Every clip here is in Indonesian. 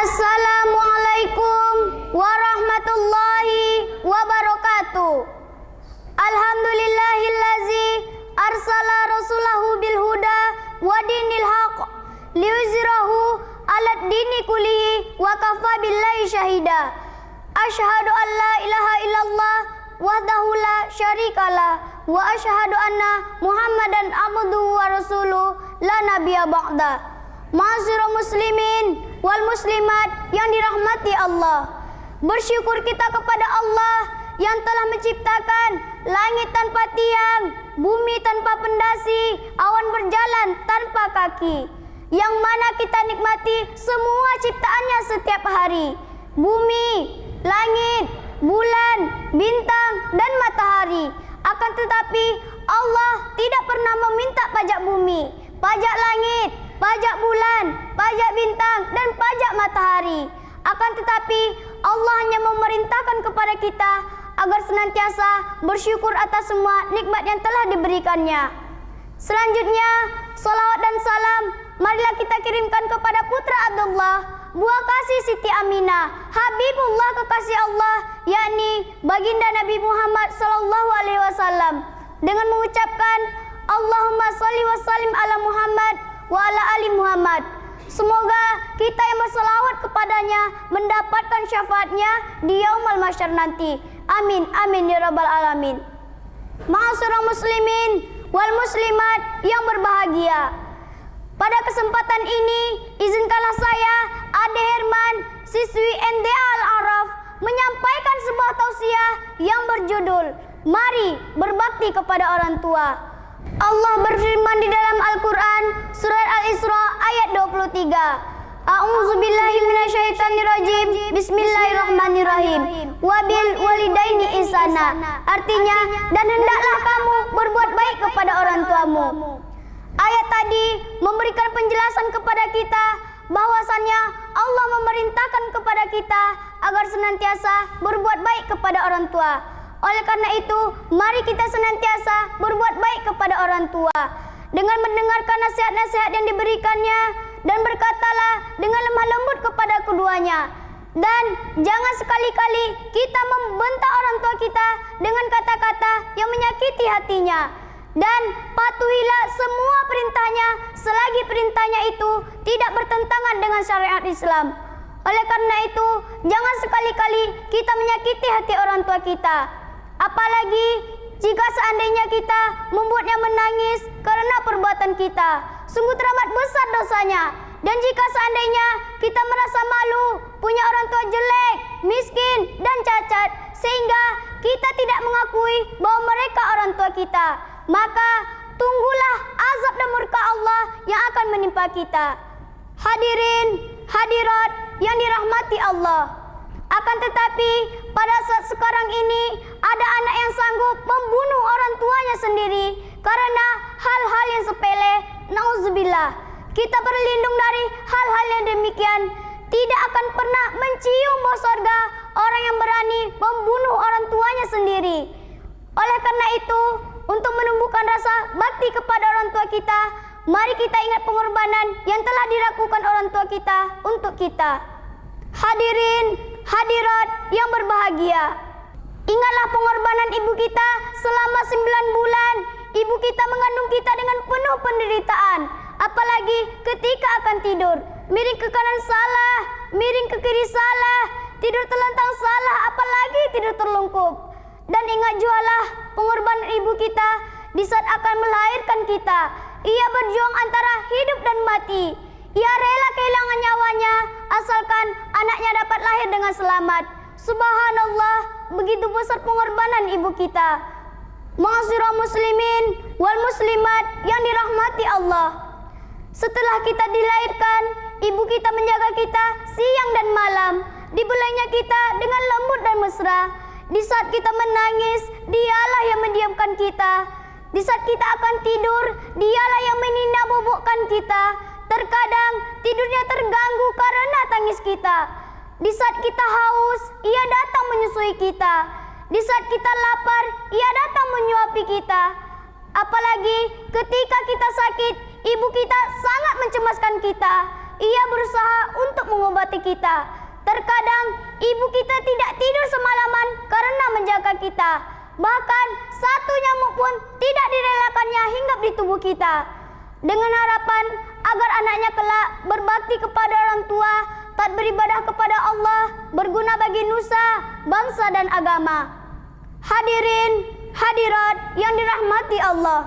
Assalamualaikum warahmatullahi wabarakatuh. Alhamdulillahillazi arsala rasulahu bil huda wa dinil haq liyuzhirahu 'alad dini kullihi wa kafa billahi syahida. Asyhadu an la ilaha illallah wahdahu la syarikalah wa asyhadu anna Muhammadan abduhu wa rasuluh la nabiyya ba'da. Ma'asyiral muslimin wal muslimat yang dirahmati Allah, bersyukur kita kepada Allah yang telah menciptakan langit tanpa tiang, bumi tanpa pendasi, awan berjalan tanpa kaki, yang mana kita nikmati semua ciptaannya setiap hari. Bumi, langit, bulan, bintang, dan matahari. Akan tetapi Allah tidak pernah meminta pajak bumi, pajak langit, pajak bulan, pajak bintang, dan pajak matahari. Akan tetapi Allah hanya memerintahkan kepada kita agar senantiasa bersyukur atas semua nikmat yang telah diberikannya. Selanjutnya, salawat dan salam marilah kita kirimkan kepada putra Abdullah, buah kasih Siti Aminah, Habibullah kekasih Allah, yakni baginda Nabi Muhammad sallallahu alaihi wasallam, dengan mengucapkan Allahumma sholli wa sallim ala Muhammad wa ala ali Muhammad. Semoga kita yang berselawat kepadanya mendapatkan syafaatnya di yaumul mahsyar nanti. Amin amin ya rabbal alamin. Ma'asyiral muslimin wal muslimat yang berbahagia, pada kesempatan ini izinkanlah saya Ade Herman, siswi NDA Al-Araf, menyampaikan sebuah tausiah yang berjudul Mari Berbakti kepada Orang Tua. Allah berfirman di dalam Al-Quran surat Al-Isra ayat 23. A'udzubillahi minasyaitonirrajim. Bismillahirrahmanirrahim. Wabil walidaini ihsana. Artinya, dan hendaklah kamu berbuat baik kepada orang tuamu. Ayat tadi memberikan penjelasan kepada kita bahwasannya Allah memerintahkan kepada kita agar senantiasa berbuat baik kepada orang tua. Oleh karena itu, mari kita senantiasa berbuat baik kepada orang tua dengan mendengarkan nasihat-nasihat yang diberikannya, dan berkatalah dengan lemah lembut kepada keduanya. Dan jangan sekali-kali kita membentak orang tua kita dengan kata-kata yang menyakiti hatinya. Dan patuhilah semua perintahnya selagi perintahnya itu tidak bertentangan dengan syariat Islam. Oleh karena itu, jangan sekali-kali kita menyakiti hati orang tua kita. Apalagi jika seandainya kita membuatnya menangis karena perbuatan kita, sungguh teramat besar dosanya. Dan jika seandainya kita merasa malu punya orang tua jelek, miskin, dan cacat, sehingga kita tidak mengakui bahwa mereka orang tua kita, maka tunggulah azab dan murka Allah yang akan menimpa kita. Hadirin, hadirat yang dirahmati Allah. Akan tetapi pada saat sekarang ini ada anak yang sanggup membunuh orang tuanya sendiri karena hal-hal yang sepele. Nauzubillah. Kita berlindung dari hal-hal yang demikian. Tidak akan pernah mencium bau surga orang yang berani membunuh orang tuanya sendiri. Oleh karena itu, untuk menumbuhkan rasa bakti kepada orang tua kita, mari kita ingat pengorbanan yang telah dilakukan orang tua kita untuk kita. Hadirin, hadirat yang berbahagia, ingatlah pengorbanan ibu kita selama 9 bulan. Ibu kita mengandung kita dengan penuh penderitaan. Apalagi ketika akan tidur, miring ke kanan salah, miring ke kiri salah, tidur terlentang salah, apalagi tidur terlungkup. Dan ingat jualah pengorbanan ibu kita di saat akan melahirkan kita. Ia berjuang antara hidup dan mati. Ia rela kehilangan nyawanya asalkan anaknya dapat lahir dengan selamat. Subhanallah, begitu besar pengorbanan ibu kita. Ma'asyiral muslimin wal muslimat yang dirahmati Allah. Setelah kita dilahirkan, ibu kita menjaga kita siang dan malam. Dibelainya kita dengan lembut dan mesra. Di saat kita menangis, dialah yang mendiamkan kita. Di saat kita akan tidur, dialah yang menina bobokkan kita. Terkadang tidurnya terganggu karena tangis kita. Di saat kita haus, ia datang menyusui kita. Di saat kita lapar, ia datang menyuapi kita. Apalagi ketika kita sakit, ibu kita sangat mencemaskan kita. ia berusaha untuk mengobati kita. Terkadang ibu kita tidak tidur semalaman karena menjaga kita. Bahkan satu nyamuk pun tidak direlakannya hinggap di tubuh kita. Dengan harapan agar anaknya kelak berbakti kepada orang tua, taat beribadah kepada Allah, berguna bagi nusa, bangsa dan agama. Hadirin, hadirat yang dirahmati Allah.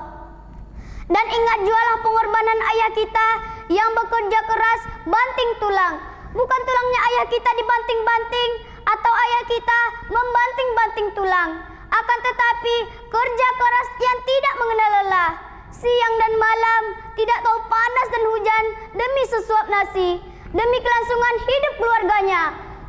Dan ingat jualah pengorbanan ayah kita yang bekerja keras banting tulang. Bukan tulangnya ayah kita dibanting-banting atau ayah kita membanting-banting tulang. Akan tetapi kerja keras yang tidak mengenal lelah. Siang dan malam, tidak tahu panas dan hujan demi sesuap nasi, demi kelangsungan hidup keluarganya.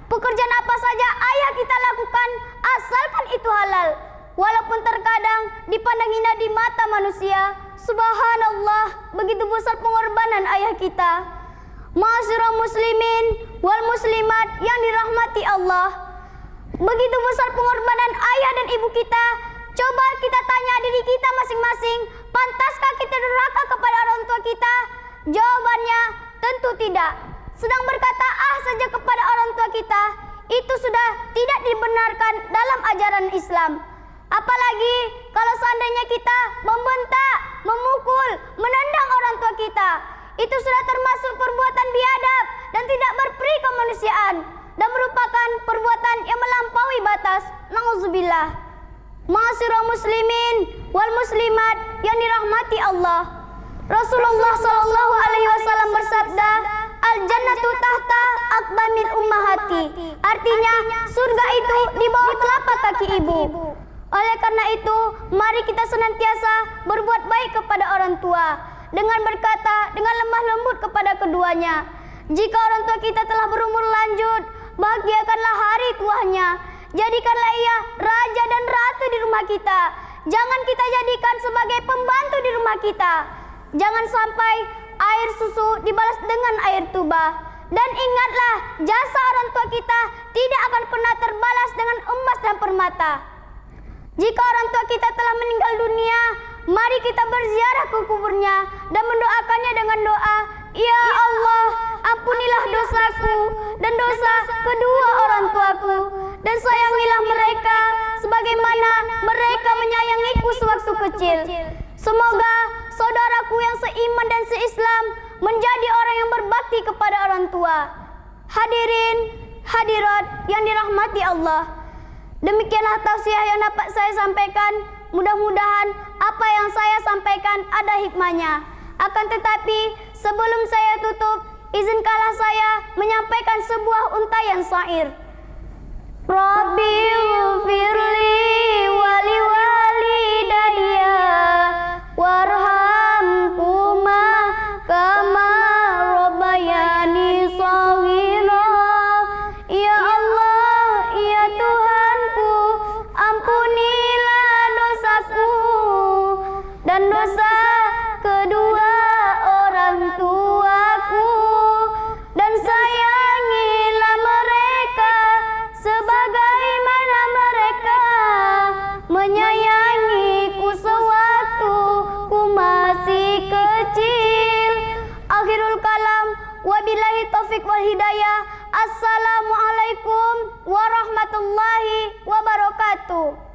Pekerjaan apa saja ayah kita lakukan asalkan itu halal. Walaupun terkadang dipandang hina di mata manusia, subhanallah, begitu besar pengorbanan ayah kita. Ma'asyiral muslimin wal muslimat yang dirahmati Allah. Begitu besar pengorbanan ayah dan ibu kita. Coba kita tanya diri kita masing-masing, pantaskah kita durhaka kepada orang tua kita? Jawabannya tentu tidak. Sedang berkata saja kepada orang tua kita, itu sudah tidak dibenarkan dalam ajaran Islam. Apalagi kalau seandainya kita membentak, memukul, menendang orang tua kita, itu sudah termasuk perbuatan biadab dan tidak berperi kemanusiaan dan merupakan perbuatan yang melampaui batas. Nauzubillah. Ma'asyiral muslimin wal muslimat yang dirahmati Allah. Rasulullah sallallahu alaihi wasallam bersabda, "Al-jannatu tahta aqdamil ummahati." Artinya, surga itu di bawah telapak kaki ibu. Oleh karena itu, mari kita senantiasa berbuat baik kepada orang tua dengan berkata dengan lemah lembut kepada keduanya. Jika orang tua kita telah berumur lanjut, bahagiakanlah hari tuanya. Jadikanlah ia raja dan ratu di rumah kita. Jangan kita jadikan sebagai pembantu di rumah kita. Jangan sampai air susu dibalas dengan air tuba. Dan ingatlah, jasa orang tua kita tidak akan pernah terbalas dengan emas dan permata. Jika orang tua kita telah meninggal dunia, mari kita berziarah ke kuburnya dan mendoakannya dengan doa, "Ya Allah, ampunilah dosaku dan dosa kedua orang tuaku, dan sayangilah mereka sebagaimana mereka menyayangiku sewaktu kecil." Semoga saudaraku yang seiman dan seislam menjadi orang yang berbakti kepada orang tua. Hadirin, hadirat yang dirahmati Allah. Demikianlah tausiah yang dapat saya sampaikan. Mudah-mudahan apa yang saya sampaikan ada hikmahnya. Akan tetapi sebelum saya tutup, izinkanlah saya menyampaikan sebuah untayan syair. Rabbi ghfirli wali walidayya warhamhuma kama rabbayani shaghira. Ya Allah, ya Tuhanku, ampunilah dosaku dan dosa kedua orang tuaku, dan sayangilah mereka sebagaimana mereka menyayangiku sewaktu ku masih kecil. Akhirul kalam, wabillahi taufik wal hidayah. Assalamualaikum warahmatullahi wabarakatuh.